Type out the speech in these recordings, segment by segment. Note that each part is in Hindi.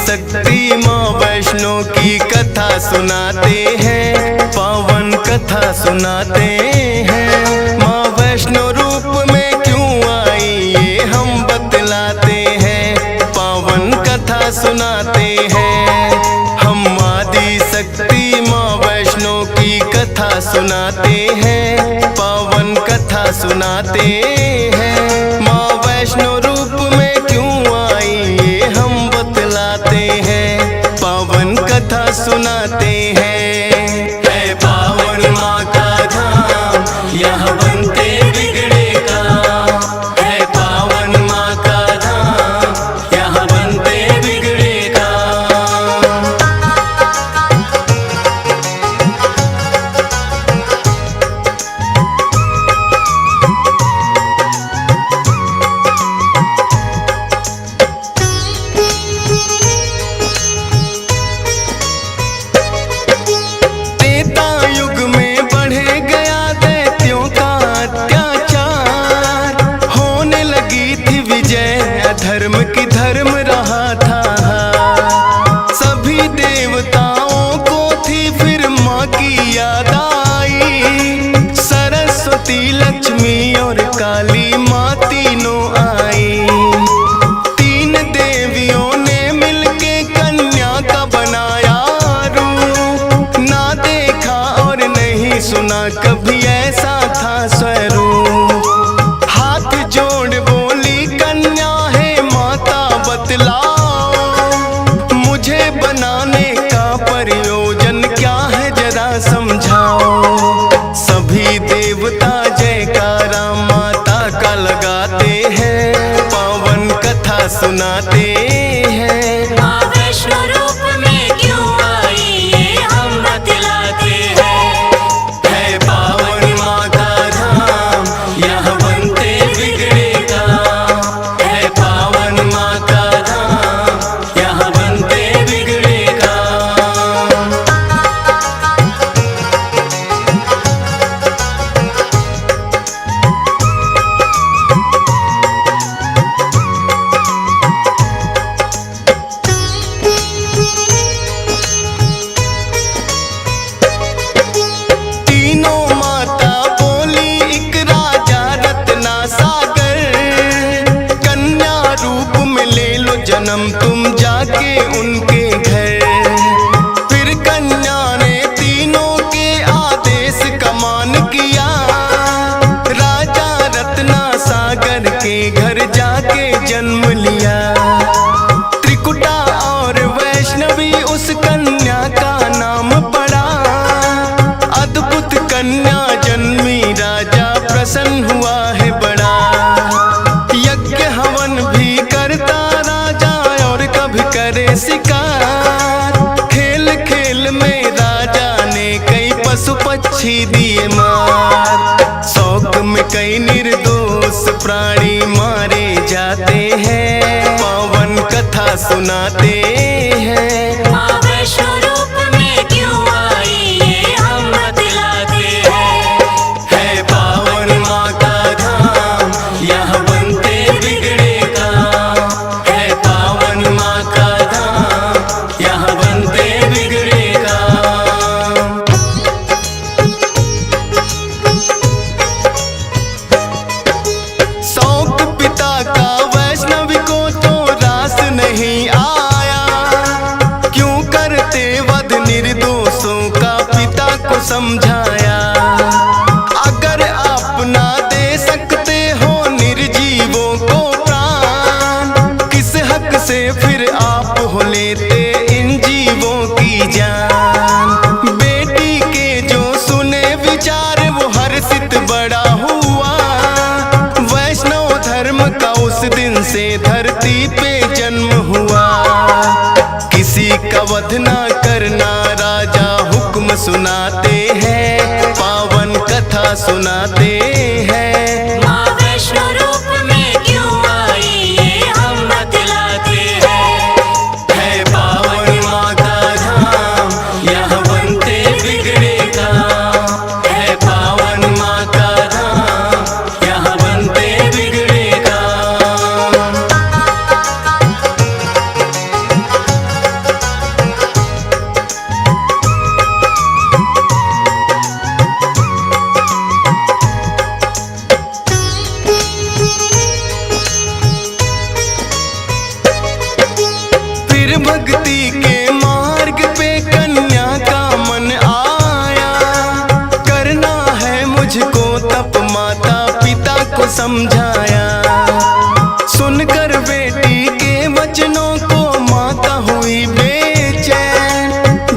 शक्ति माँ वैष्णो की कथा सुनाते हैं, पावन कथा सुनाते हैं। माँ वैष्णो रूप में क्यों आई ये हम बतलाते हैं, पावन कथा सुनाते हैं। हम आदि शक्ति माँ वैष्णो की कथा सुनाते हैं, पावन कथा सुनाते हैं। माँ वैष्णो रूप में क्यों आई ये हम बतलाते हैं, पावन कथा सुनाते हैं। है पावन माँ का धाम यहाँ बनते बिगड़े काम, है पावन माँ का धाम यहाँ बनते बिगड़े काम। धर्म की धर्म रहा था, सभी देवताओं को थी फिर माँ की याद आई। सरस्वती लक्ष्मी और काली माँ तीनों आई। तीन देवियों ने मिलके कन्या का बनाया रूप, ना देखा और नहीं सुना कभी ऐसा था स्वरूप। हाथ जोड़ बोली कन्या मुझे बनाने का प्रयोजन क्या है जरा समझाओ। सभी देवता जयकारा माता का लगाते हैं, पावन कथा सुनाते हैं। माँ वैष्णो रूप में क्यों आई ये हम बतलाते हैं। है पावन माँ का धाम यहाँ बनते बिगड़े काम, है पावन माँ का जन्म तुम जाके उनके घर। फिर कन्या ने तीनों के आदेश का मान किया, राजा रत्ना सागर के घर जाके जन्म लिया। त्रिकुटा और वैष्णवी उस कन्या का नाम पड़ा। अद्भुत कन्या जन्मी राजा प्रसन्न हुआ है बड़ा। यज्ञ हवन भी करता करे शिकार। खेल खेल में राजा ने कई पशु पक्षी दिए मार। शौक में कई निर्दोष प्राणी मारे जाते हैं, पावन कथा सुनाते हैं। माँ वैष्णो रूप में क्यों आई ये हम बतलाते हैं। है पावन माँ का धाम यहाँ बनते बिगड़े काम, है पावन माँ का यहाँ बनते बिगड़े काम। शौक पिता का वैष्णवी को तो रास नहीं आया। क्यों करते वध निर्दोषों का पिता को समझाया। अगर आप ना दे सकते हो निर्जीवों को प्राण, किस हक से फिर आप हो लेते इन जीवों की जान। बेटी के जो सुने विचार वो हर्षित बड़ा हुआ। वैष्णव धर्म का उस दिन से धरती पे जन्म हुआ। किसी का वध ना करना राजा हुक्म सुनाते हैं, पावन कथा सुनाते हैं। माँ वैष्णो रूप में क्यों आई ये हम बतलाते हैं। है पावन माँ का धाम यहाँ बनते बिगड़े काम, है पावन माँ का धाम यहाँ बनते बिगड़े काम। समझाया। सुनकर बेटी के वचनों को माता हुई बेचैन।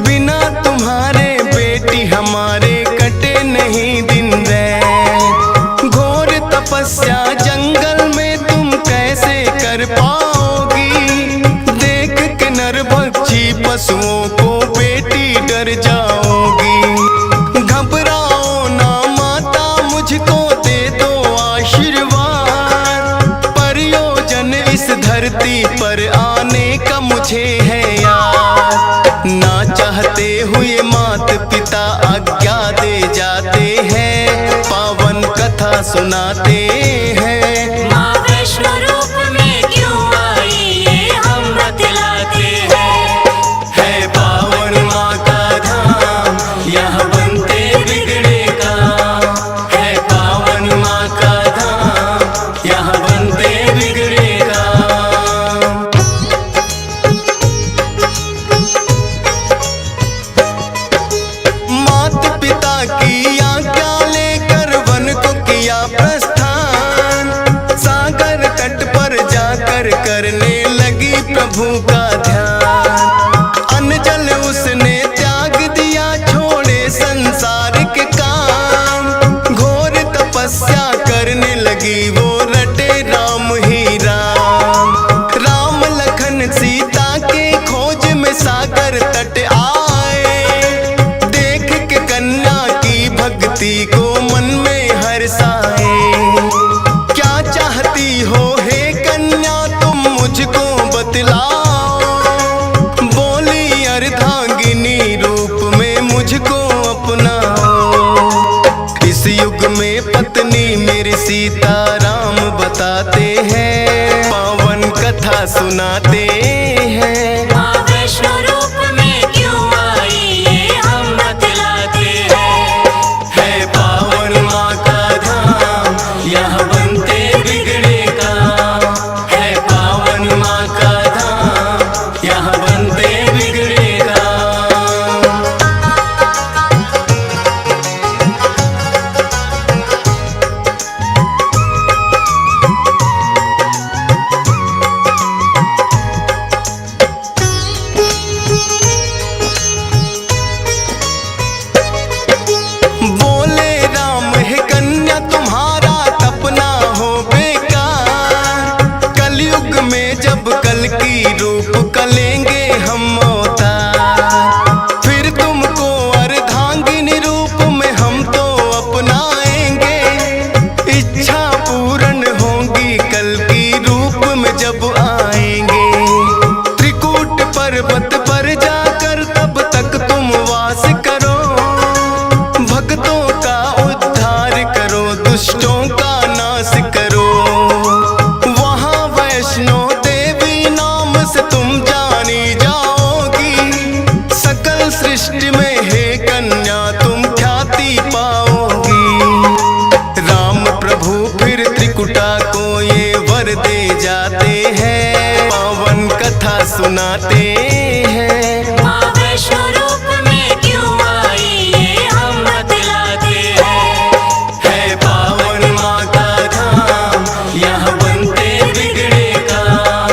बिना तुम्हारे बेटी हमारे कटे नहीं दिन रैन। घोर तपस्या जंगल में तुम कैसे कर पाओगी। देख के नरभक्षी पशुओं को बेटी डर जाओगी। घबराओ ना माता, मुझको दे दो आशीर्वाद। प्रयोजन इस धरती पर आने का मुझे है याद। ना चाहते हुए माता पिता आज्ञा दे जाते हैं, पावन कथा सुनाते हैं। माँ वैष्णो रूप में क्यों आई ये हम बतलाते हैं। है पावन माँ का धाम, यहाँ बनते बिगड़े काम। है पावन माँ का धाम, यहाँ बनते बिगड़े काम। माता पिता की आज्ञा लेकर वन को किया प्रस्थान। सागर तट पर जाकर करने लगी प्रभु का ध्यान। अन्न जल उसने त्याग दिया, छोड़े संसार के काम। घोर तपस्या करने लगी वो, रटे राम ही राम। राम लखन सीता के खोज में सागर तट आए। देख के कन्या की भक्ति को मन में हर्षाए। क्या चाहती हो हे कन्या तुम मुझको बतलाओ। बोली अर्धांगिनी रूप में मुझको अपनाओ। इस युग में पत्नी मेरी सीता राम बताते हैं, पावन कथा सुनाते हैं। माँ वैष्णो रूप में क्यों आई ये हम बतलाते हैं। है पावन माँ का धाम, यहाँ बनते बिगड़े काम। है पावन माँ का धाम, यहाँ बनते बिगड़े काम। बोले राम है कन्या तुम्हारा तपना हो बेकार। कलयुग में जब कल की रूप कलेंगे हम अवतार। फिर तुमको अर्धांगिनी रूप में हम तो अपनाएंगे। इच्छा पूर्ण होगी कल की रूप में जब आएंगे। त्रिकूट पर्वत पर जाकर तब तक तुम वास करो। भक्तों का उद्धार करो, दुष्टों का नाश करो। वहाँ वैष्णो देवी नाम से तुम जानी जाओगी। सकल सृष्टि में हे कन्या तुम ख्याति पाओगी। राम प्रभु फिर त्रिकुटा को ये वर दे जाते हैं, पावन कथा सुनाते हैं। माँ वैष्णो रूप में क्यों आई ये हम बतलाते हैं। है पावन माँ का धाम, यहाँ बनते बिगड़े काम।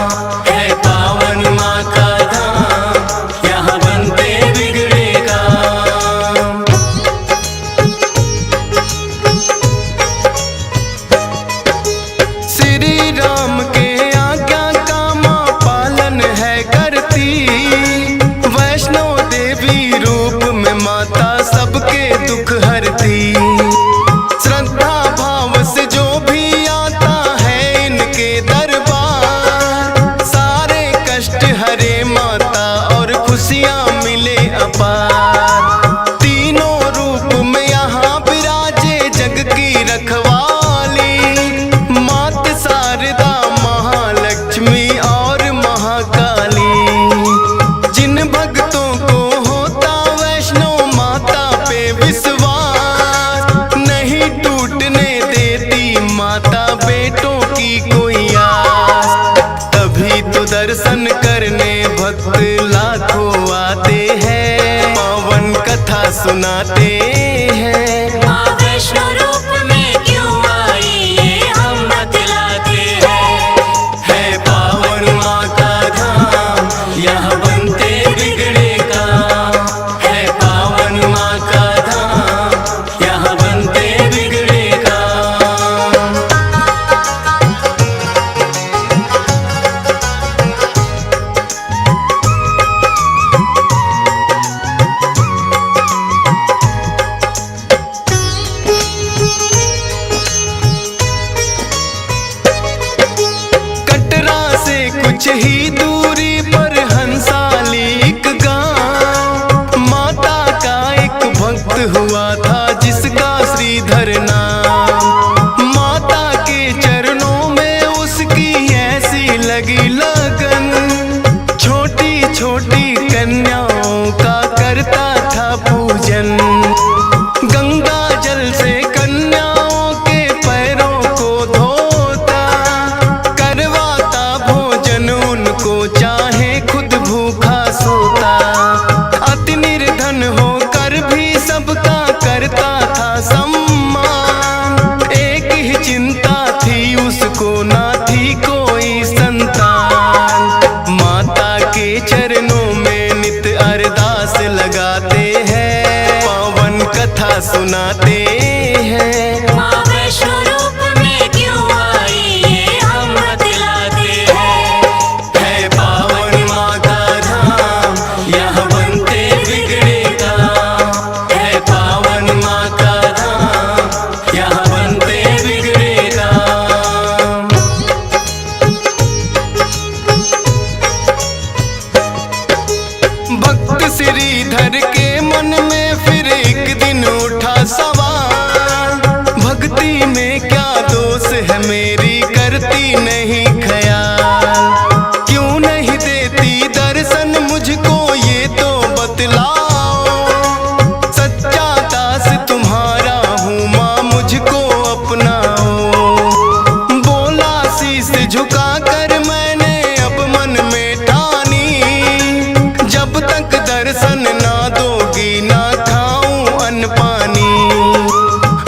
है पावन माँ का धाम, यहाँ बनते बिगड़े काम। श्री राम के आज्ञा का माँ पालन है करती। कुछ ही दूरी पर हंसाली एक गांव, माता का एक भक्त हुआ था जिसका श्रीधर नाम। माता के चरणों में उसकी ऐसी लगी लगन, छोटी छोटी कन्याओं का करता था पूजन। गंगा जल से कन्याओं के पैरों को धोता, करवाता भोजन उनको चाहे खुद भूखा सोता। अति निर्धन होकर भी सबका करता था सम्मान, एक ही चिंता थी उसको ना थी कोई संतान। माता के चरणों में नित अरदास लगाते हैं, पावन कथा सुनाते हैं। माँ वैष्णो रूप में क्यों आई ये हम बतलाते हैं। है पावन माँ का धाम, यहाँ बनते बिगड़े काम। है पावन माँ का धाम, यहाँ बनते बिगड़े काम। भक्त श्रीधर के मन में फिर एक दिन उठा सवाल, भक्ति में क्या दोष है मेरी करती नहीं ख्याल। क्यों नहीं देती दर्शन मुझको ये तो बतलाओ, सच्चा दास तुम्हारा हूँ माँ मुझको अपनाओ। बोला शीश झुका कर मैंने अब मन में ठानी, जब तक दर्शन ना दोगी ना खाऊं अन्न पानी।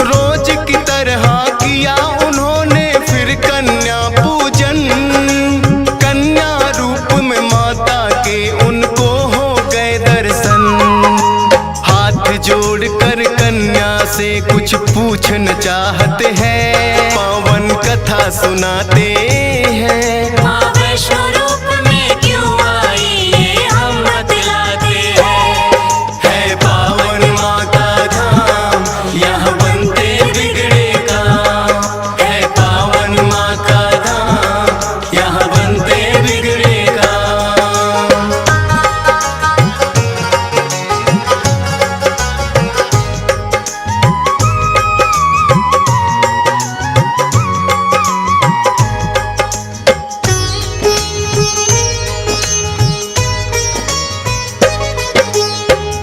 रोज की तरह किया उन्होंने फिर कन्या पूजन, कन्या रूप में माता के उनको हो गए दर्शन। हाथ जोड़कर कन्या से कुछ पूछना चाहते हैं, पावन कथा सुनाते हैं। माँ वैष्णो रूप में क्यों आई ये हम बतलाते हैं। है पावन माँ का धाम, यहाँ बनते बिगड़े काम। है पावन माँ का धाम, यहाँ बनते बिगड़े काम।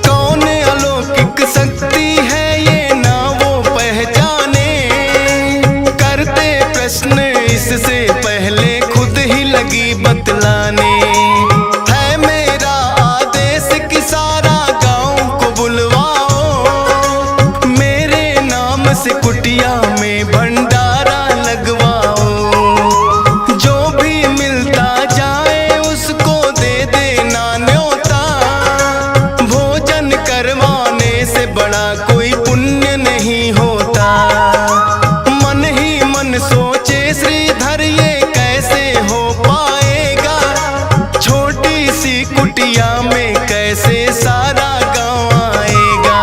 कौन अलौकिक शक्ति है ये ना वो पहचाने, करते प्रश्न इससे पहले खुद ही लगी बतलाने। है मेरा आदेश कि सारा गांव को बुलवाओ, मेरे नाम से कुटिया में भंडारा लगवाओ। जो भी मिलता जाए उसको दे देना न्योता, भोजन करवाने से बड़ा कोई पुण्य नहीं होता। मन ही मन सोचे श्रीधर ये कैसे हो पाएगा, छोटी सी कुटिया में कैसे सारा गांव आएगा।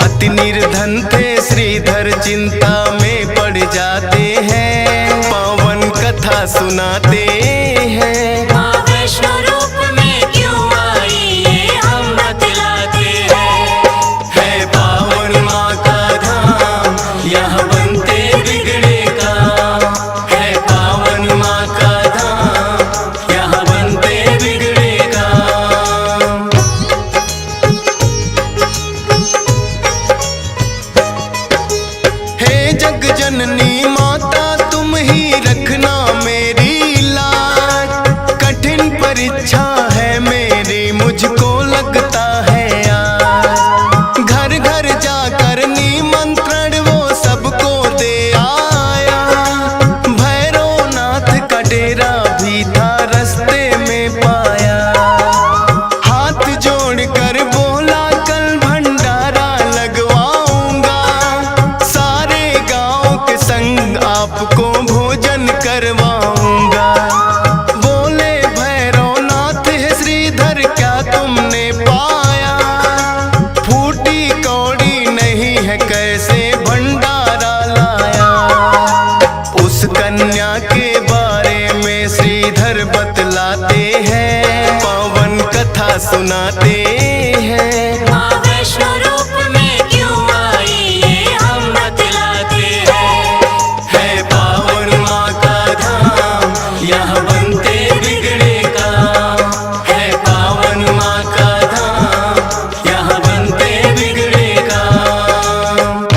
अति निर्धन थे श्रीधर चिंता में पड़ जाते हैं, पावन कथा सुनाते हैं। माँ वैष्णो रूप में क्यों आई ये हम बतलाते हैं। है पावन माँ का धाम, यहाँ बनते बिगड़े काम। है पावन माँ का धाम, यहाँ बनते बिगड़े काम। हे जग जननी माता तुम ही रखना मेरी लाज, कठिन परीक्षा है मेरी मुझको लगता है आज। घर घर जाकर निमंत्रण वो सबको दे आया, भैरवनाथ का डेरा भी था रास्ते में पाया। हाथ जोड़कर बोला कल भंडारा लगवाऊंगा, सारे गांव के संग आपको भोजन करवाऊंगा। बोले भैरवनाथ है श्रीधर क्या तुमने पाया, फूटी कौड़ी नहीं है कैसे भंडारा लाया। उस कन्या के बारे में श्रीधर बतला सुनाते हैं। माँ वैष्णो रूप में क्यों आई ये हम बतलाते हैं। है पावन माँ का धाम, यहाँ बनते बिगड़े काम। है पावन माँ का धाम, यहाँ बनते बिगड़े काम।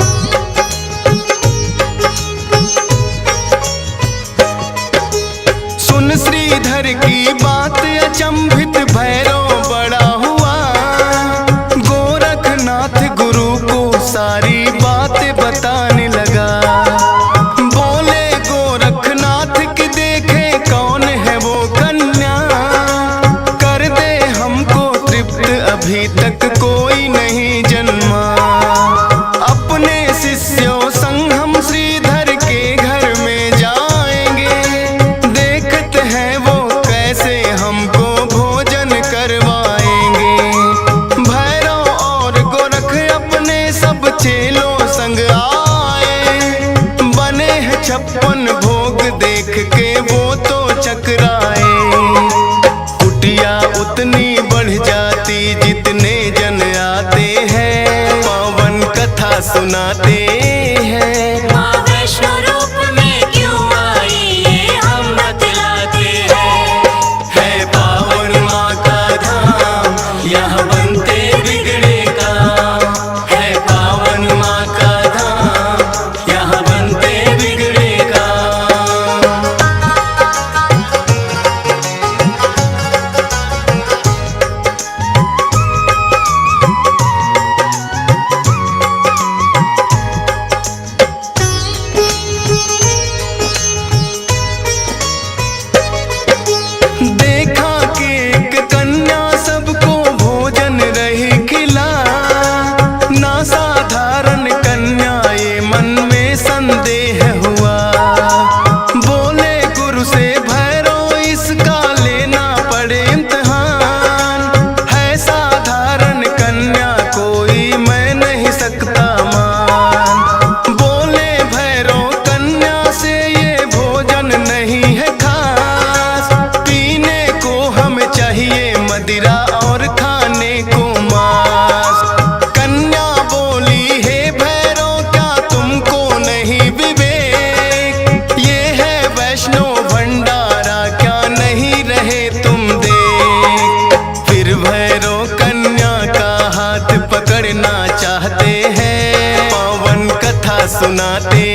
सुन श्रीधर की बात, अचंभित भैरव बड़ा हुआ। गोरखनाथ गुरु को सारी बातें बताने लगा। बोले गोरखनाथ की देखे कौन है वो कन्या, कर दे हमको तृप्त अभी तक कोई नहीं जन्मा। अपने शिष्यों संग हम श्रीधर के घर में जाएंगे, देखते हैं वो कैसे हमको भोजन करवाएंगे। भैरव और गोरख अपने सब चेलों संग आए, बने हैं 56 भोग देख के वो तो चकराए। कुटिया उतनी बढ़ जाती जितने जन आते हैं, पावन कथा सुनाते हैं। माँ वैष्णो रूप में क्यों आई ये हम बतलाते हैं। है पावन माँ का धाम, यहाँ बनते बिगड़े काम। है पावन माँ का धाम, यहाँ बनते बिगड़े काम। देखा कि एक कन्या सबको भोजन रही खिला, ना साधारण कन्या ये मन में संदेह हुआ। बोले गुरु से भैरव इसका लेना पड़े इम्तिहान, है साधारण कन्या कोई मैं नहीं सकता मान। बोले भैरव कन्या से ये भोजन नहीं है खास, पीने को हमें चाहिए मदिरा और खाने को मांस। कन्या बोली हे भैरव क्या तुमको नहीं विवेक, ये है वैष्णो भंडारा क्या नहीं रहे तुम देख। फिर भैरव कन्या का हाथ पकड़ना चाहते हैं, पावन कथा सुनाते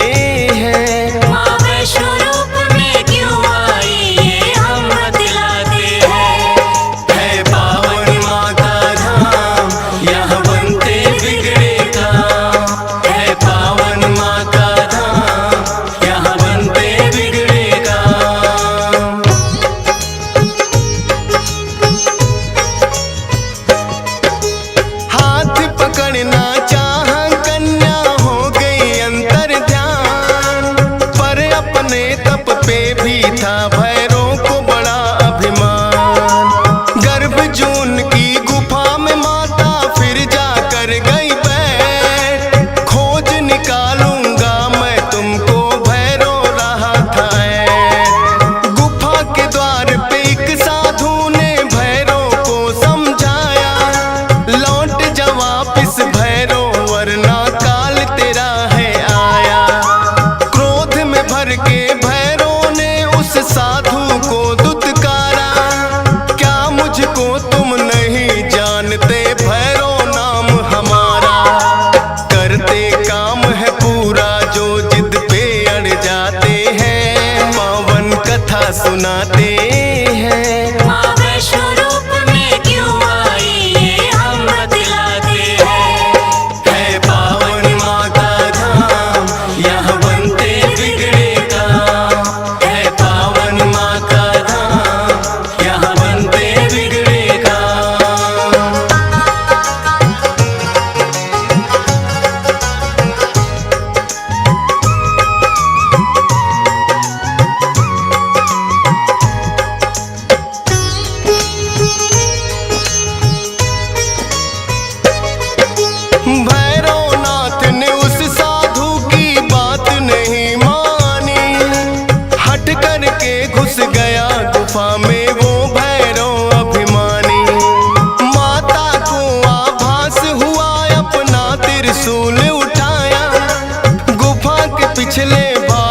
हैं। माँ वैष्णो रूप में क्यों आई ये हम बतलाते हैं। है पावन माँ का धाम, यहाँ बनते बिगड़े काम। है पावन माँ का धाम, यहाँ बनते बिगड़े काम। हाथ पकड़ना चाह कन्या हो गई अंतर ध्यान, पर अपने तप पे भी था भैरव को बड़ा अभिमान। गर्भजून की गुफा में माता फिर जाकर गई बैठ, खोज निकालूंगा मैं तुमको भैरव रहा था ऐठ। गुफा के द्वार पे एक साधु ने भैरव को समझाया, लौट जा वापिस भैरव वरना काल तेरा है आया। क्रोध में भर के भैरव ने उस साधु को दुत्कारा, क्या मुझको तुम नहीं जानते भैरव नाम हमारा। करते काम है पूरा जो जिद पे अड़ जाते हैं, पावन कथा सुनाते हैं। माँ वैष्णो रूप में क्यों आई ये हम बतलाते हैं। है पावन माँ का धाम, यहाँ बनते बिगड़े काम। है पावन माँ का धाम, यहाँ बनते बिगड़े काम।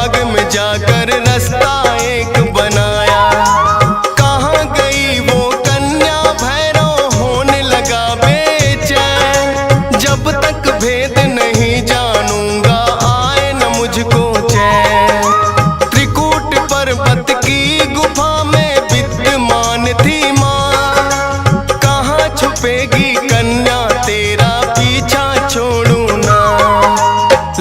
बाग में जाकर रास्ता एक बनाया। कहाँ गई वो कन्या भैरव होने लगा बेचैन। जब तक भेद नहीं जानूंगा आए न मुझको चैन। त्रिकूट पर्वत की गुफा में विद्यमान थी माँ। कहाँ छुपेगी कन्या तेरा पीछा छोड़ू ना।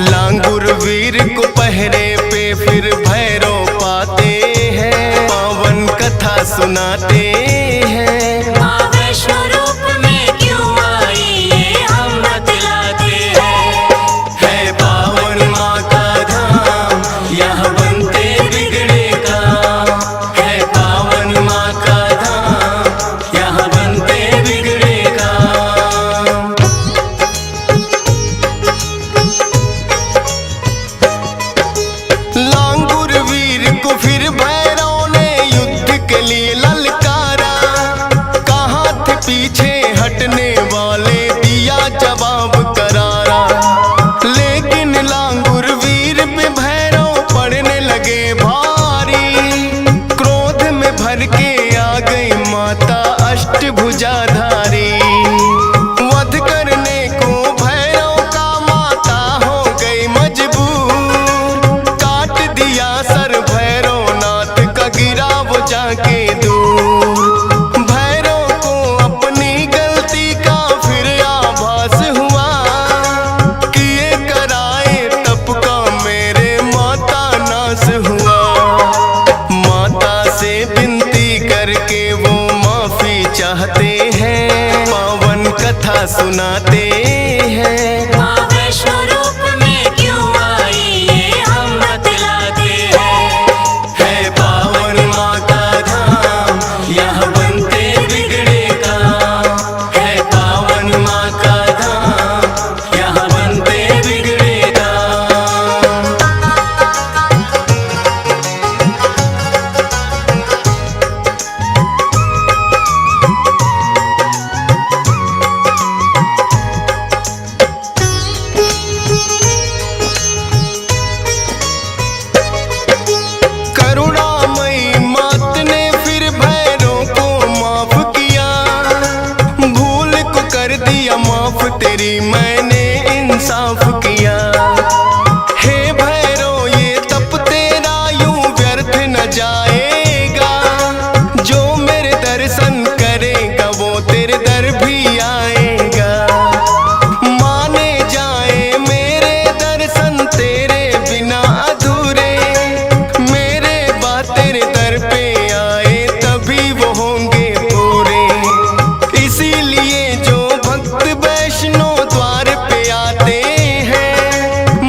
लांगुर वीर को पहरे पे फिर भैरव पाते हैं। पावन कथा सुनाते हैं। माँ वैष्णो रूप में क्यों आई ये हम बतलाते हैं। है पावन माँ का धाम यहाँ बनते बिगड़े काम। है पावन माँ का धाम यहाँ बनते बिगड़े काम। लांगुर वीर को फिर भैरव ने युद्ध के लिए ललकारा। कहाँ थे पीछे हटने वाले दिया जवाब करारा। लेकिन लांगुर वीर पे भैरव पड़ने लगे भारी। क्रोध में भर के आ गई माता अष्टभुजाधारी। वध करने को भैरव का माता हो गई मजबूर। काट दिया सर भैरवनाथ का गिरा वो जाके दूर। भैरव को अपनी गलती का फिर आभास हुआ। किए कराए तप का मेरे माता नाश हुआ। माता से विनती करके वो माफी चाहते हैं। पावन कथा सुनाते हैं। माँ वैष्णो रूप में क्यों आई ये हम बतलाते हैं। है पावन माँ का धाम यहाँ बनते बिगड़े काम। है पावन माँ का धाम यहाँ बनते बिगड़े काम। करुणामयी मात ने फिर भैरव को माफ किया। भूल को कर दिया माफ तेरी मैंने इंसाफ किया। हे भैरव ये तप तेरा यूं व्यर्थ न जाएगा। जो मेरे दर्शन करेगा वो तेरे दर भी आएगा। माने जाए मेरे दर्शन तेरे बिना अधूरे। मेरे बात तेरे दर पे आए तभी वो होंगे पूरे। इसीलिए जो भक्त वैष्णो द्वार पे आते हैं।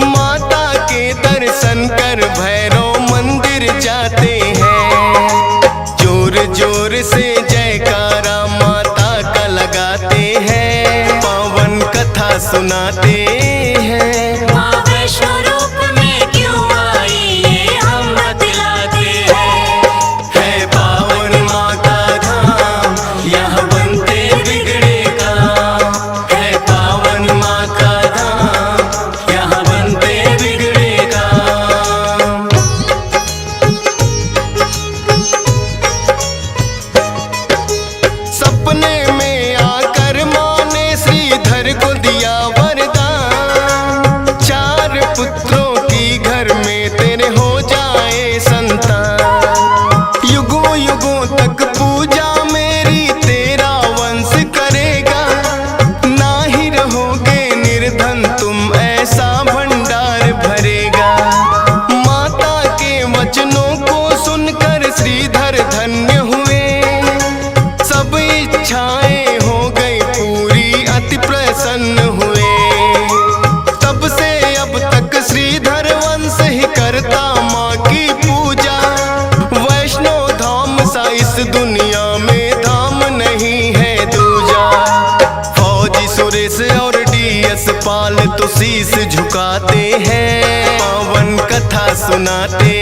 माता के दर्शन कर भैरव मंदिर जाते हैं। जोर जोर से जयकारा माता का लगाते हैं। पावन कथा सुनाते हैं। माँ वैष्णो रूप में क्यों आई ये हम बतलाते हैं। है पावन माँ का धाम यहाँ बनते बिगड़े काम। है पावन माँ का धाम यहाँ बनते बिगड़े काम। सपने में आकर माँ ने श्रीधर को दिया वरदान। 4 पुत्रों की घर में तेरे हो जाए संतान। युगों युगों तक पूजा मेरी तेरा वंश करेगा। ना ही रहोगे निर्धन तुम ऐसा भंडार भरेगा। माता के वचनों को सुनकर श्रीधर धन्य हुए। सब इच्छाएं हो गई पूरी अति प्रसन्न हुए। तब से अब तक श्रीधर वंश ही करता माँ की पूजा। वैष्णो धाम सा इस दुनिया में धाम नहीं है दूजा। फौजी सुरेश और डीएस पाल तो शीश झुकाते हैं। पावन कथा सुनाते